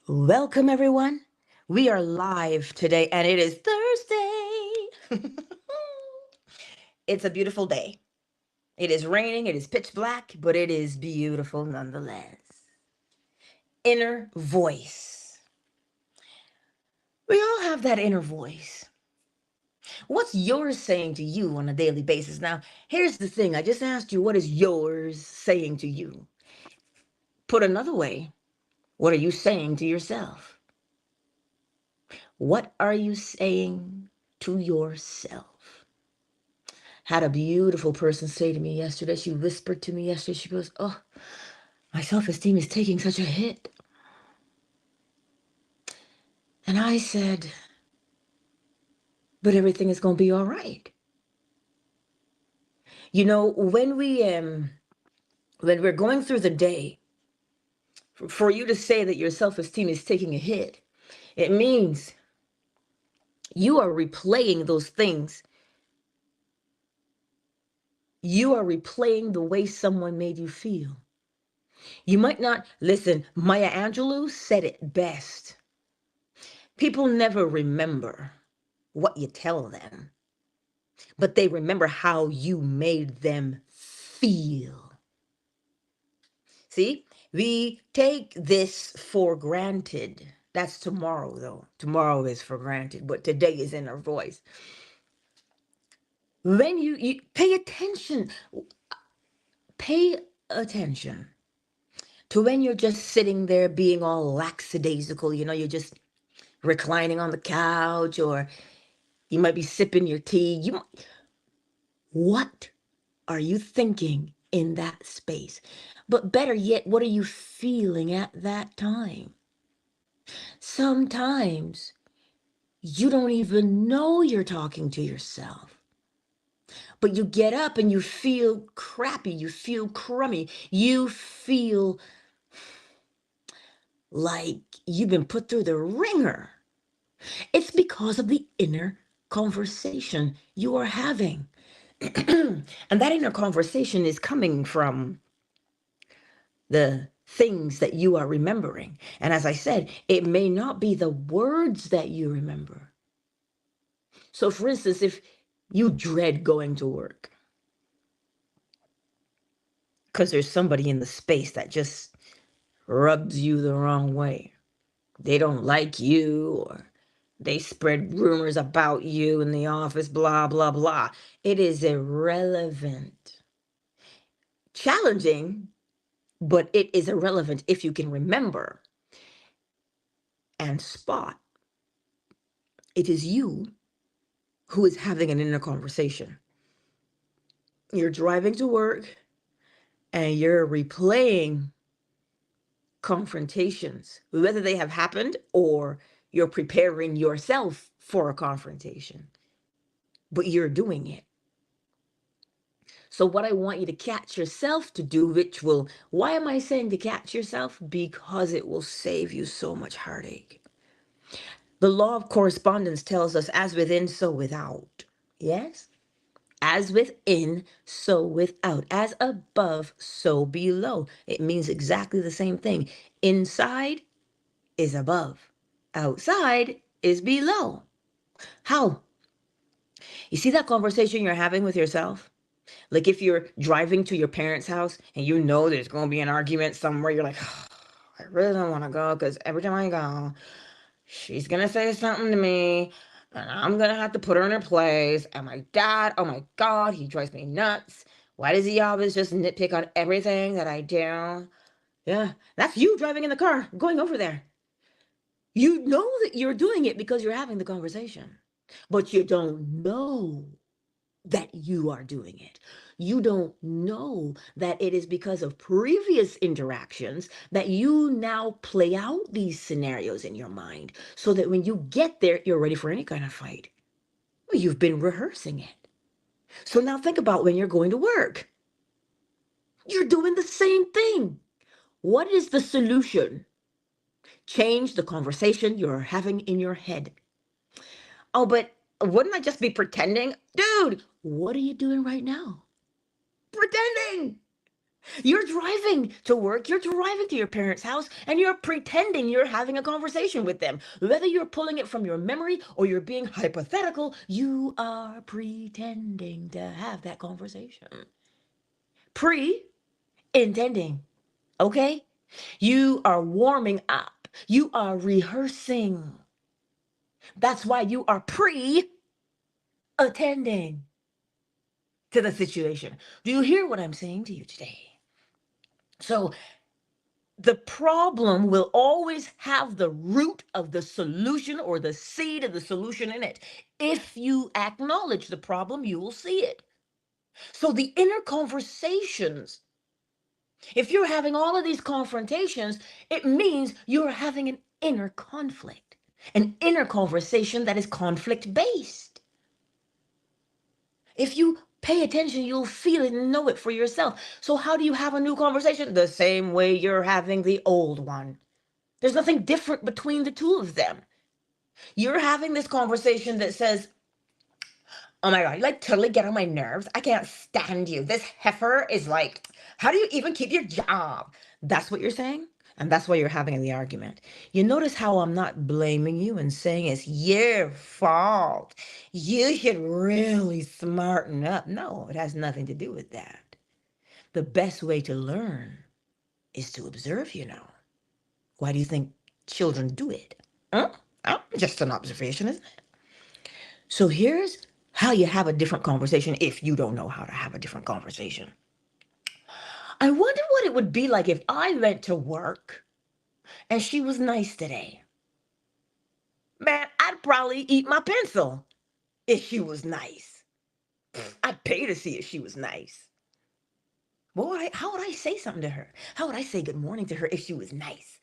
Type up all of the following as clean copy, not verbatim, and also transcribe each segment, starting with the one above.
Welcome, everyone. We are live today, and it is Thursday. It's a beautiful day. It is raining, it is pitch black, but it is beautiful nonetheless. Inner voice. We all have that inner voice. What's yours saying to you on a daily basis? Now, here's the thing I just asked you, what is yours saying to you? Put another way, what are you saying to yourself? What are you saying to yourself? Had a beautiful person say to me yesterday, she whispered to me yesterday, she goes, "Oh, my self-esteem is taking such a hit." And I said, "But everything is going to be all right." You know, when we're going through the day, for you to say that your self-esteem is taking a hit, it means you are replaying those things. You are replaying the way someone made you feel. You might not listen. Maya Angelou said it best. People never remember what you tell them, but they remember how you made them feel. See, we take this for granted. That's tomorrow, though. Tomorrow is for granted, but today is in our voice. When you pay attention to when you're just sitting there being all lackadaisical, you're just reclining on the couch, or you might be sipping your tea. What are you thinking in that space? But better yet, what are you feeling at that time? Sometimes you don't even know you're talking to yourself, but you get up and you feel crappy, you feel crummy, you feel like you've been put through the ringer. It's because of the inner conversation you are having. And that inner conversation is coming from the things that you are remembering. And as I said, it may not be the words that you remember. So, for instance, if you dread going to work because there's somebody in the space that just rubs you the wrong way, they don't like you, or they spread rumors about you in the office, blah, blah, blah. It is irrelevant. Challenging, but it is irrelevant if you can remember and spot it is you who is having an inner conversation. You're driving to work and you're replaying confrontations, whether they have happened or you're preparing yourself for a confrontation, but you're doing it. So what I want you to catch yourself to do, why am I saying to catch yourself? Because it will save you so much heartache. The law of correspondence tells us, as within, so without. Yes? As within, so without. As above, so below. It means exactly the same thing. Inside is above. Outside is below. How? You see that conversation you're having with yourself? Like if you're driving to your parents' house and you know there's going to be an argument somewhere, you're like, oh, I really don't want to go because every time I go, she's going to say something to me and I'm going to have to put her in her place. And my dad, oh my God, he drives me nuts. Why does he always just nitpick on everything that I do? Yeah, that's you driving in the car, going over there. You know that you're doing it because you're having the conversation, but you don't know that you are doing it. You don't know that it is because of previous interactions that you now play out these scenarios in your mind so that when you get there, you're ready for any kind of fight. Well, you've been rehearsing it. So now think about when you're going to work. You're doing the same thing. What is the solution? Change the conversation you're having in your head. Oh, but wouldn't I just be pretending? Dude, what are you doing right now? Pretending. You're driving to work, you're driving to your parents' house, and you're pretending you're having a conversation with them. Whether you're pulling it from your memory or you're being hypothetical, you are pretending to have that conversation. Intending, okay? You are warming up. You are rehearsing. That's why you are attending to the situation. Do you hear what I'm saying to you today? So the problem will always have the root of the solution or the seed of the solution in it. If you acknowledge the problem, you will see it. So the inner conversations, if you're having all of these confrontations, it means you're having an inner conflict, an inner conversation that is conflict based. If you pay attention, you'll feel it and know it for yourself. So how do you have a new conversation? The same way you're having the old one. There's nothing different between the two of them. You're having this conversation that says, oh my God, you like totally get on my nerves. I can't stand you. This heifer is like, how do you even keep your job? That's what you're saying. And that's why you're having the argument. You notice how I'm not blaming you and saying it's your fault. You should really smarten up. No, it has nothing to do with that. The best way to learn is to observe, you know. Why do you think children do it? Huh? Oh, just an observation, isn't it? So here's how you have a different conversation if you don't know how to have a different conversation. I wonder what it would be like if I went to work and she was nice today. Man, I'd probably eat my pencil if she was nice. I'd pay to see if she was nice. How would I say something to her? How would I say good morning to her if she was nice?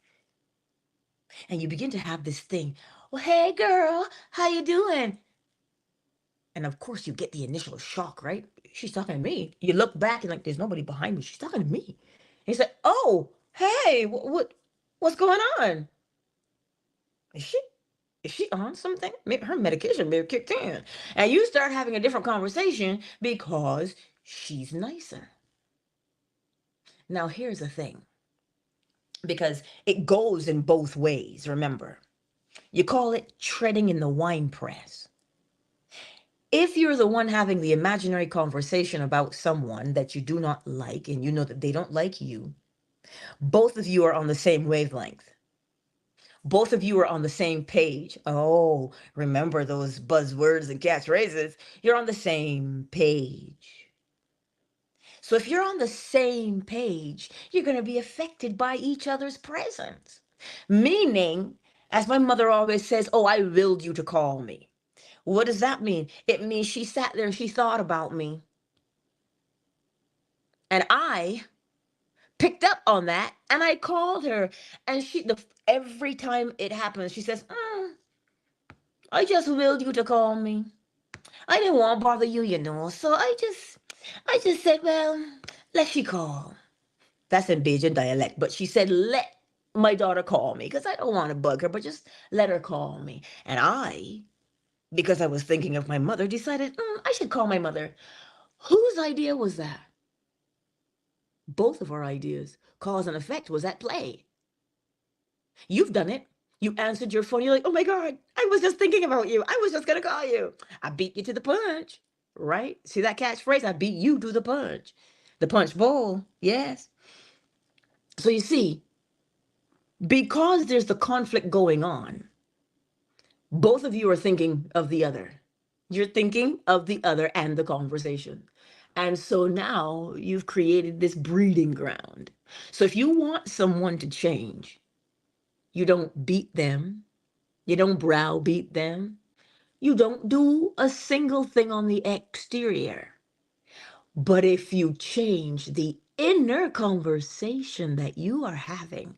And you begin to have this thing. Well, hey girl, how you doing? And of course you get the initial shock, right? She's talking to me. You look back and like, there's nobody behind me. She's talking to me. And you say, oh, hey, what's going on? Is she on something? Maybe her medication may have kicked in. And you start having a different conversation because she's nicer. Now here's the thing. Because it goes in both ways, remember. You call it treading in the wine press. If you're the one having the imaginary conversation about someone that you do not like and you know that they don't like you, both of you are on the same wavelength. Both of you are on the same page. Oh, remember those buzzwords and catchphrases? You're on the same page. So if you're on the same page, you're going to be affected by each other's presence. Meaning, as my mother always says, oh, I willed you to call me. What does that mean? It means she sat there and she thought about me. And I picked up on that and I called her. And every time it happens, she says, I just willed you to call me. I didn't want to bother you, you know. So I just said, well, let she call. That's in Bajan dialect. But she said, let my daughter call me because I don't want to bug her, but just let her call me. And I, because I was thinking of my mother, decided I should call my mother. Whose idea was that? Both of our ideas. Cause and effect was at play. You've done it. You answered your phone. You're like, oh my God, I was just thinking about you. I was just going to call you. I beat you to the punch, right? See that catchphrase? I beat you to the punch. The punch bowl, yes. So you see, because there's the conflict going on, both of you are thinking of the other. You're thinking of the other and the conversation. And so now you've created this breeding ground. So if you want someone to change, you don't beat them. You don't browbeat them. You don't do a single thing on the exterior. But if you change the inner conversation that you are having,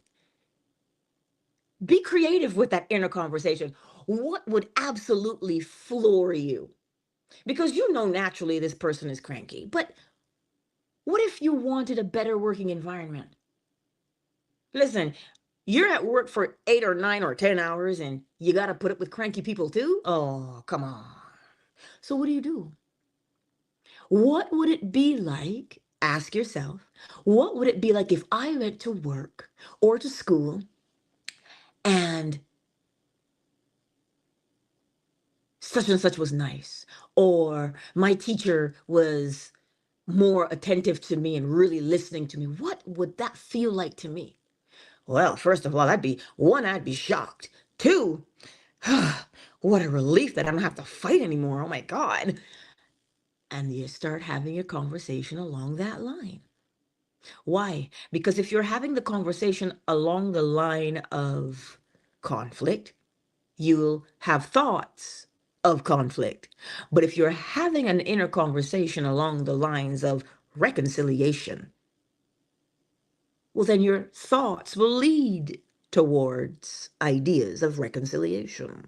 be creative with that inner conversation. What would absolutely floor you? Because you know naturally this person is cranky. But what if you wanted a better working environment? Listen, you're at work for 8 or 9 or 10 hours and you got to put up with cranky people too? Oh, come on. So what do? What would it be like ask yourself, what would it be like if I went to work or to school and such was nice, or my teacher was more attentive to me and really listening to me? What would that feel like to me? Well, first of all, I'd be shocked. Two, what a relief that I don't have to fight anymore. Oh my God. And you start having a conversation along that line. Why? Because if you're having the conversation along the line of conflict, you'll have thoughts of conflict. But if you're having an inner conversation along the lines of reconciliation, well, then your thoughts will lead towards ideas of reconciliation.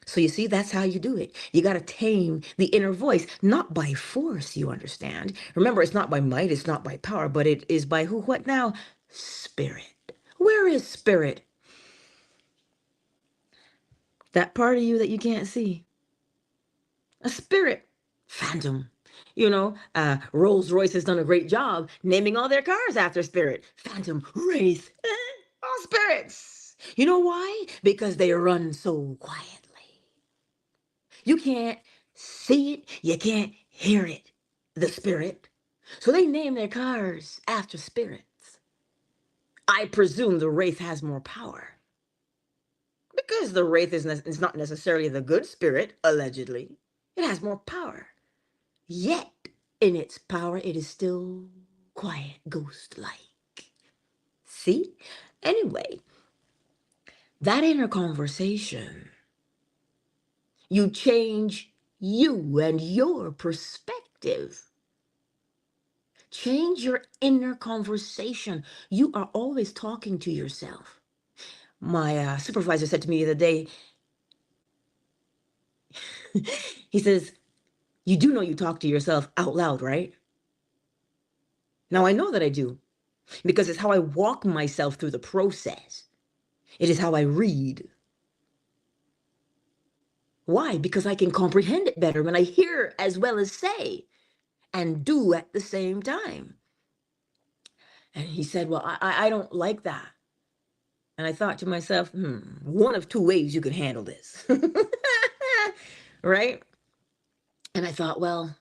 So you see, that's how you do it. You got to tame the inner voice, not by force, you understand. Remember, it's not by might, it's not by power, but it is by who, what now? Spirit. Where is spirit? That part of you that you can't see. A spirit. Phantom. Rolls-Royce has done a great job naming all their cars after spirit. Phantom, Wraith, all spirits. You know why? Because they run so quietly. You can't see it, you can't hear it, the spirit. So they name their cars after spirits. I presume the Wraith has more power. Because the Wraith is not necessarily the good spirit, allegedly. It has more power. Yet, in its power, it is still quiet, ghost-like. See? Anyway, that inner conversation, you change you and your perspective. Change your inner conversation. You are always talking to yourself. My supervisor said to me the other day, he says, you do know you talk to yourself out loud, right? Now, I know that I do, because it's how I walk myself through the process. It is how I read. Why? Because I can comprehend it better when I hear as well as say and do at the same time. And he said, well, I don't like that. And I thought to myself, one of two ways you could handle this. Right? And I thought, well,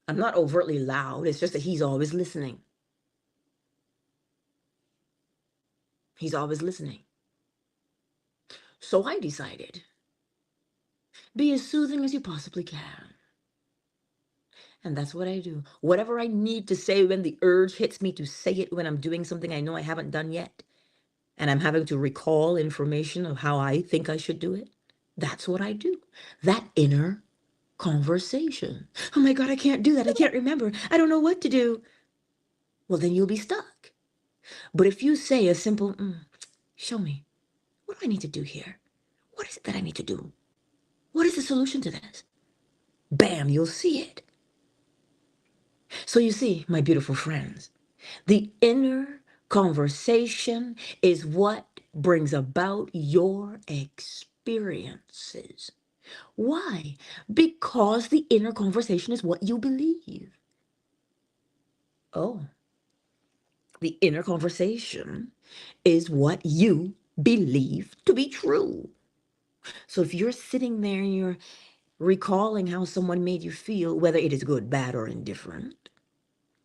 I'm not overtly loud. It's just that he's always listening. He's always listening. So I decided, be as soothing as you possibly can. And that's what I do. Whatever I need to say when the urge hits me to say it when I'm doing something I know I haven't done yet, and I'm having to recall information of how I think I should do it, that's what I do. That inner conversation. Oh my God, I can't do that. I can't remember. I don't know what to do. Well, then you'll be stuck. But if you say a simple, show me, what do I need to do here? What is it that I need to do? What is the solution to this? Bam, you'll see it. So you see, my beautiful friends, the inner conversation is what brings about your experiences. Why? Because the inner conversation is what you believe. Oh, the inner conversation is what you believe to be true. So if you're sitting there and you're recalling how someone made you feel, whether it is good, bad, or indifferent,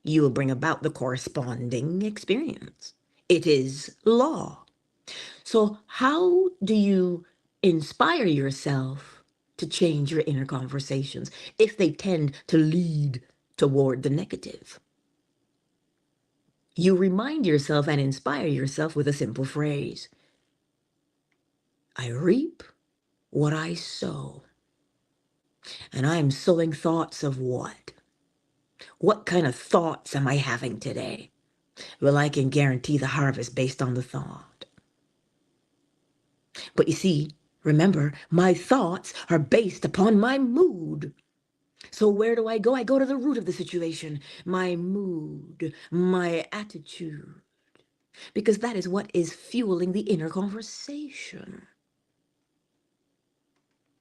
you will bring about the corresponding experience. It is law. So how do you inspire yourself to change your inner conversations if they tend to lead toward the negative? You remind yourself and inspire yourself with a simple phrase. I reap what I sow. And I am sowing thoughts of what? What kind of thoughts am I having today? Well, I can guarantee the harvest based on the thought. But you see, remember, my thoughts are based upon my mood. So where do I go? I go to the root of the situation, my mood, my attitude, because that is what is fueling the inner conversation.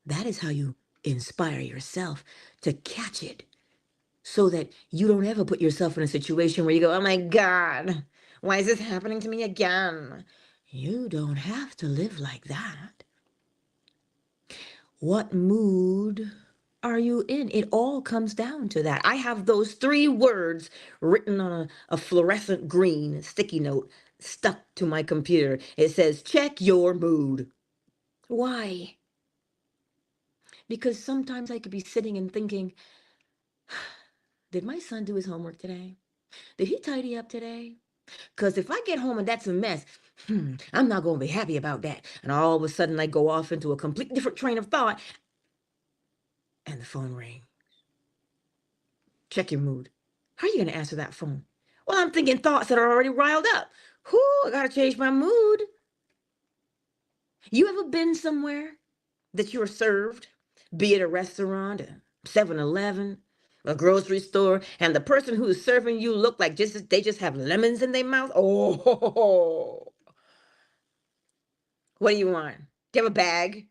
That is how you inspire yourself to catch it so that you don't ever put yourself in a situation where you go, oh my God, why is this happening to me again? You don't have to live like that. What mood are you in? It all comes down to that. I have those 3 words written on a fluorescent green sticky note stuck to my computer. It says, check your mood. Why? Because sometimes I could be sitting and thinking, did my son do his homework today? Did he tidy up today? Because if I get home and that's a mess, I'm not going to be happy about that. And all of a sudden I go off into a completely different train of thought and the phone rings. Check your mood. How are you going to answer that phone? Well, I'm thinking thoughts that are already riled up. I got to change my mood. You ever been somewhere that you were served, be it a restaurant, a 7-Eleven, a grocery store, and the person who is serving you look like they just have lemons in their mouth? Oh, what do you want? Do you have a bag?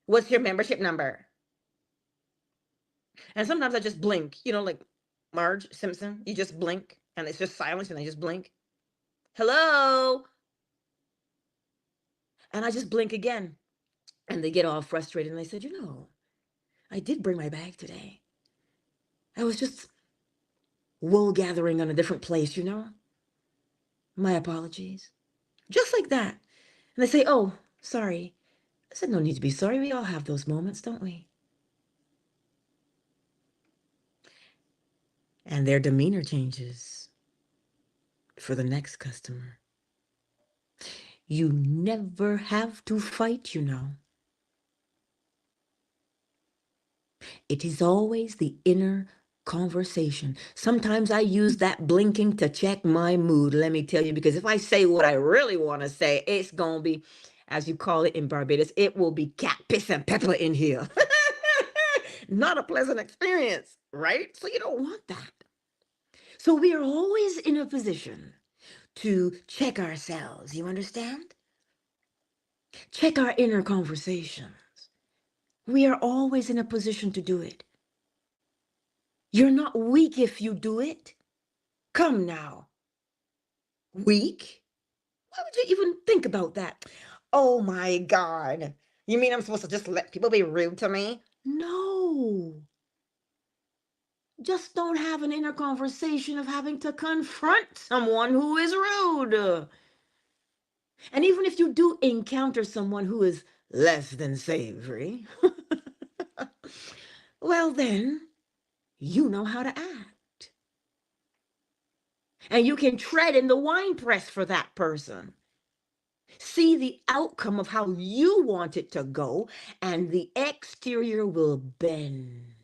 What's your membership number? And sometimes I just blink, like Marge Simpson. You just blink and it's just silence and I just blink. Hello? And I just blink again. And they get all frustrated and they said, I did bring my bag today. I was just wool gathering on a different place, My apologies. Just like that. And they say, oh, sorry. I said, no need to be sorry. We all have those moments, don't we? And their demeanor changes for the next customer. You never have to fight, It is always the inner conversation. Sometimes I use that blinking to check my mood, let me tell you, because if I say what I really want to say, it's going to be, as you call it in Barbados, it will be cat piss and pepper in here. Not a pleasant experience, right? So you don't want that. So we are always in a position to check ourselves, you understand? Check our inner conversations. We are always in a position to do it. You're not weak if you do it. Come now. Weak? Why would you even think about that? Oh my God. You mean I'm supposed to just let people be rude to me? No. Just don't have an inner conversation of having to confront someone who is rude. And even if you do encounter someone who is less than savory, well then, you know how to act. And you can tread in the winepress for that person. See the outcome of how you want it to go, and the exterior will bend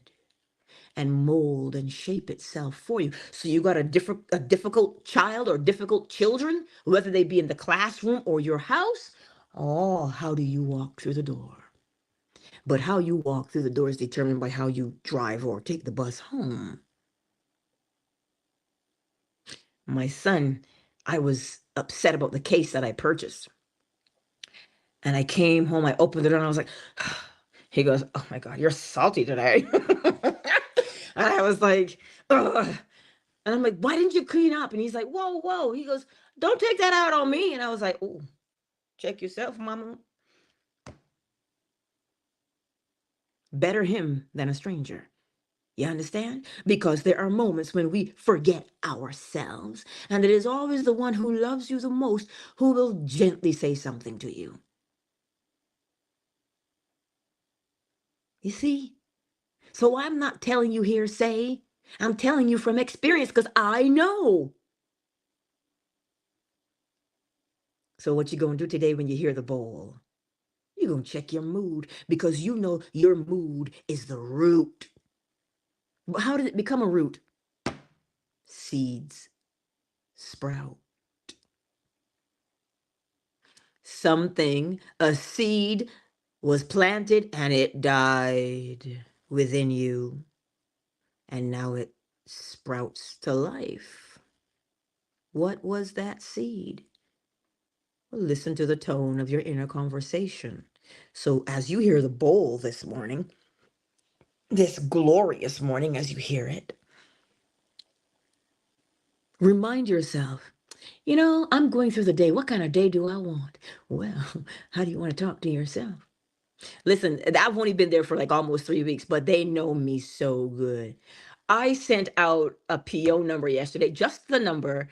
and mold and shape itself for you. So you got a difficult child or difficult children, whether they be in the classroom or your house. Oh, how do you walk through the door? But how you walk through the door is determined by how you drive or take the bus home. My son, I was upset about the case that I purchased. And I came home, I opened the door and I was like, he goes, oh my God, you're salty today. And I was like, ugh. And I'm like, why didn't you clean up? And he's like, whoa, whoa. He goes, don't take that out on me. And I was like, oh, check yourself, mama. Better him than a stranger. You understand? Because there are moments when we forget ourselves. And it is always the one who loves you the most who will gently say something to you. You see? So I'm not telling you hearsay. I'm telling you from experience because I know. So what you going to do today when you hear the bowl? You're going to check your mood because you know your mood is the root. But how did it become a root? Seeds sprout. A seed was planted and it died within you. And now it sprouts to life. What was that seed? Well, listen to the tone of your inner conversation. So as you hear the bowl this morning, this glorious morning as you hear it, remind yourself, I'm going through the day. What kind of day do I want? Well, how do you want to talk to yourself? Listen, I've only been there for like almost 3 weeks, but they know me so good. I sent out a PO number yesterday, just the number.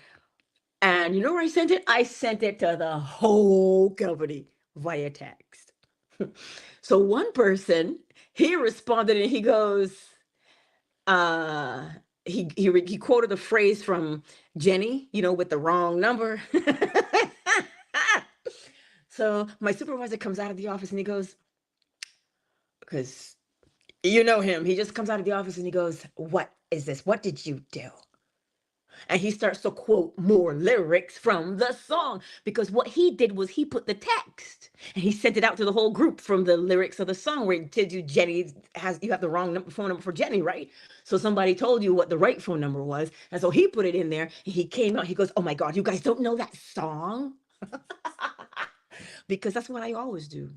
And you know where I sent it? I sent it to the whole company via text. So one person, he responded and he goes, uh, he quoted a phrase from Jenny, with the wrong number. So my supervisor comes out of the office and he goes, because you know him, he just comes out of the office and he goes, "What is this? What did you do?" And he starts to quote more lyrics from the song, because what he did was he put the text and he sent it out to the whole group from the lyrics of the song, where it tells you you have the wrong phone number for Jenny, right? So somebody told you what the right phone number was, and so he put it in there and he came out, he goes, "Oh my God, you guys don't know that song?" Because that's what I always do.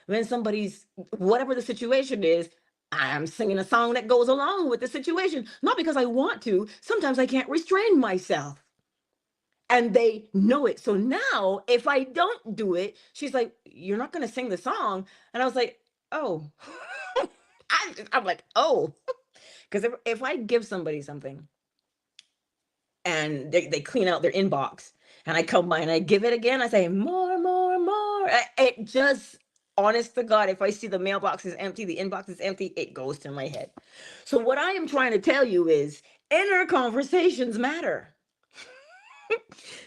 When somebody's, whatever the situation is, I'm singing a song that goes along with the situation, not because I want to. Sometimes I can't restrain myself. And they know it. So now, if I don't do it, she's like, "You're not going to sing the song." And I was like, "Oh." I'm like, "Oh." Because if I give somebody something and they clean out their inbox and I come by and I give it again, I say, "More, more, more." It just, honest to God, if I see the mailbox is empty, the inbox is empty, it goes to my head. So what I am trying to tell you is inner conversations matter.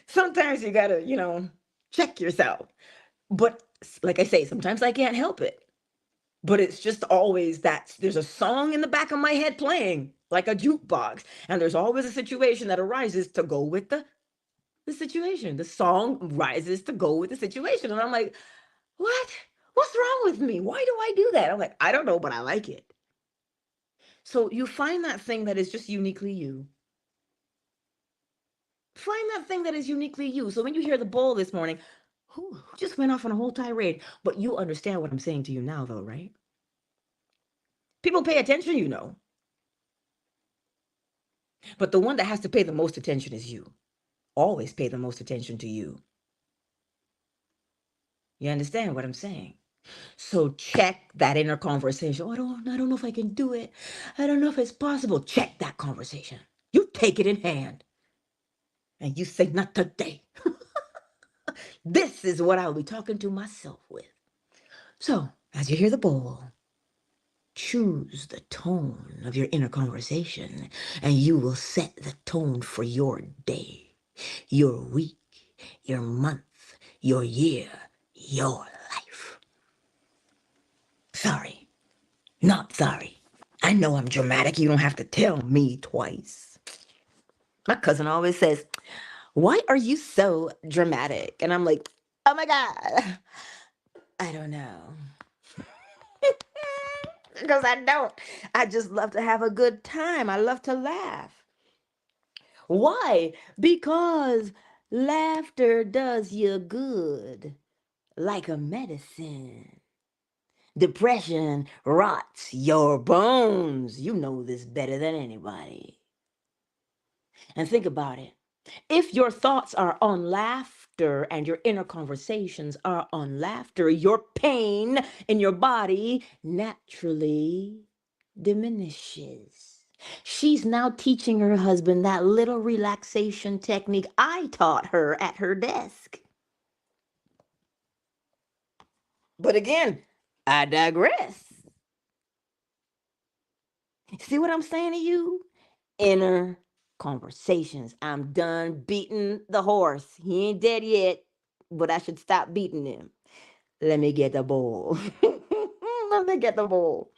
Sometimes you got to, check yourself. But like I say, sometimes I can't help it. But it's just always that there's a song in the back of my head playing like a jukebox. And there's always a situation that arises to go with the situation. The song rises to go with the situation. And I'm like, what? What's wrong with me? Why do I do that? I'm like, I don't know, but I like it. So you find that thing that is just uniquely you. Find that thing that is uniquely you. So when you hear the bowl this morning, who just went off on a whole tirade? But you understand what I'm saying to you now, though, right? People pay attention, But the one that has to pay the most attention is you. Always pay the most attention to you. You understand what I'm saying? So check that inner conversation. "Oh, I don't know if I can do it. I don't know if it's possible." Check that conversation. You take it in hand and you say, "Not today." This is what I'll be talking to myself with. So as you hear the bowl, choose the tone of your inner conversation, and you will set the tone for your day, your week, your month, your year, your life. Sorry, not sorry. I know I'm dramatic. You don't have to tell me twice. My cousin always says, "Why are you so dramatic?" And I'm like, "Oh my God, I don't know." Because I don't. I just love to have a good time. I love to laugh. Why? Because laughter does you good, like a medicine. Depression rots your bones. You know this better than anybody. And think about it. If your thoughts are on laughter and your inner conversations are on laughter, your pain in your body naturally diminishes. She's now teaching her husband that little relaxation technique I taught her at her desk. But again, I digress. See what I'm saying to you? Inner conversations. I'm done beating the horse. He ain't dead yet, but I should stop beating him. Let me get the ball. Let me get the ball.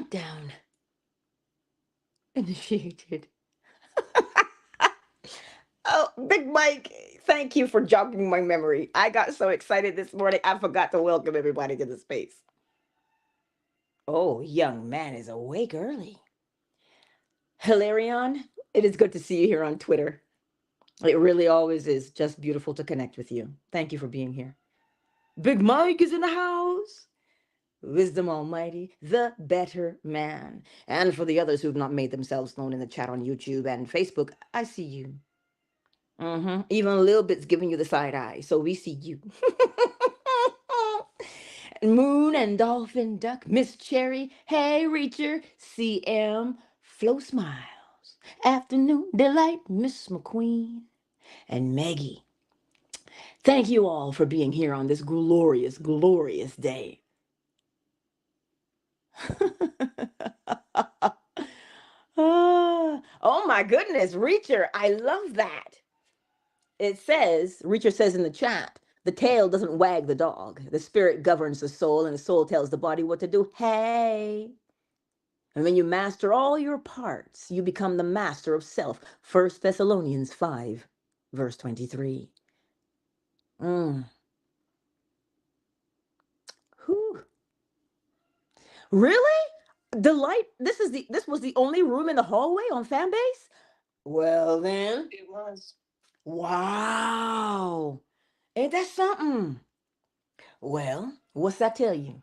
Countdown initiated. Oh, Big Mike, thank you for jogging my memory. I got so excited this morning, I forgot to welcome everybody to the space. Oh, young man is awake early. Hilarion, it is good to see you here on Twitter. It really always is just beautiful to connect with you. Thank you for being here. Big Mike is in the house. Wisdom Almighty, the better man. And for the others who've not made themselves known in the chat on YouTube and Facebook, I see you. Even Lil Bit's giving you the side eye, so we see you. Moon and Dolphin Duck, Miss Cherry, Hey Reacher, CM, Flo Smiles, Afternoon Delight, Miss McQueen, and Maggie. Thank you all for being here on this glorious, glorious day. Oh my goodness, Reacher, I love that. It says, Reacher says in the chat, the tail doesn't wag the dog. The spirit governs the soul, and the soul tells the body what to do. Hey. And when you master all your parts, you become the master of self. 1 Thessalonians 5, verse 23. Whew. Really? Delight, this was the only room in the hallway on Fanbase? Well then. It was. Wow. Ain't that something? Well, what's that tell you?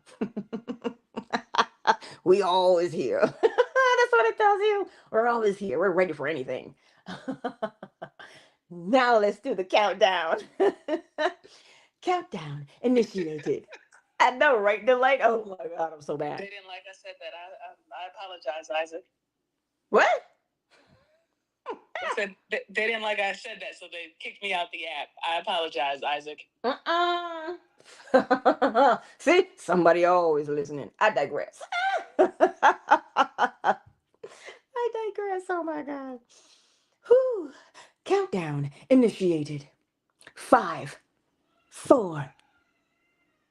We always here. That's what it tells you. We're always here. We're ready for anything. Now let's do the countdown. Countdown initiated. I know, right? Delight. Oh my God, I'm so bad. They didn't like I said that. I apologize, Isaac. What? They said they didn't like I said that, so they kicked me out the app. I apologize, Isaac. See, somebody always listening. I digress. I digress. Oh my God. Whew. Countdown initiated. 5, 4,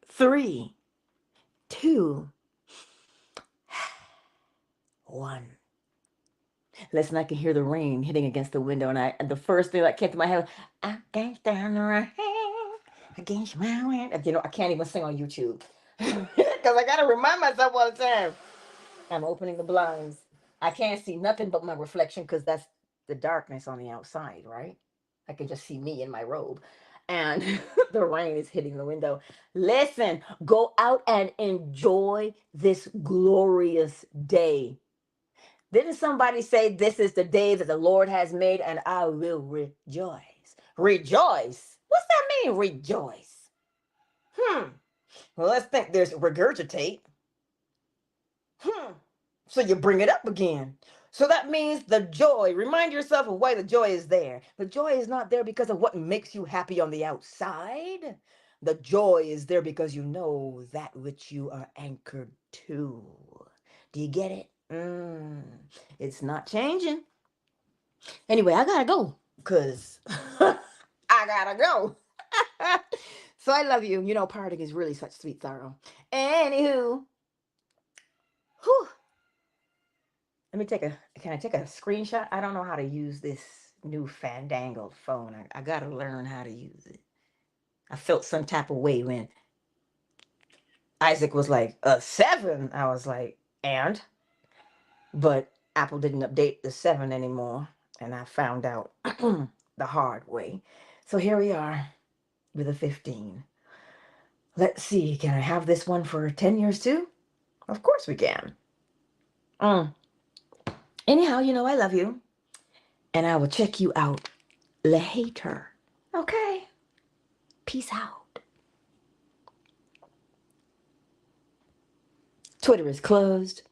3, 2, 1. Listen, I can hear the rain hitting against the window, and the first thing that came to my head, I can't stand the rain against my window. You know, I can't even sing on YouTube because I gotta remind myself all the time. I'm opening the blinds. I can't see nothing but my reflection because that's the darkness on the outside, right? I can just see me in my robe. And the rain is hitting the window. Listen, go out and enjoy this glorious day. Didn't somebody say this is the day that the Lord has made and I will rejoice? Rejoice? What's that mean, rejoice? Well, let's think there's regurgitate. So you bring it up again. So that means the joy. Remind yourself of why the joy is there. The joy is not there because of what makes you happy on the outside. The joy is there because you know that which you are anchored to. Do you get it? It's not changing. Anyway, I gotta go because I gotta go. So I love you. You know, parting is really such sweet sorrow. Anywho, whew. Let me can I take a screenshot? I don't know how to use this new fandangled phone. I gotta learn how to use it. I felt some type of way when Isaac was like, 7. I was like, and? But Apple didn't update the 7 anymore. And I found out the hard way. So here we are with a 15. Let's see, can I have this one for 10 years too? Of course we can. Anyhow, you know I love you. And I will check you out later. Okay? Peace out. Twitter is closed.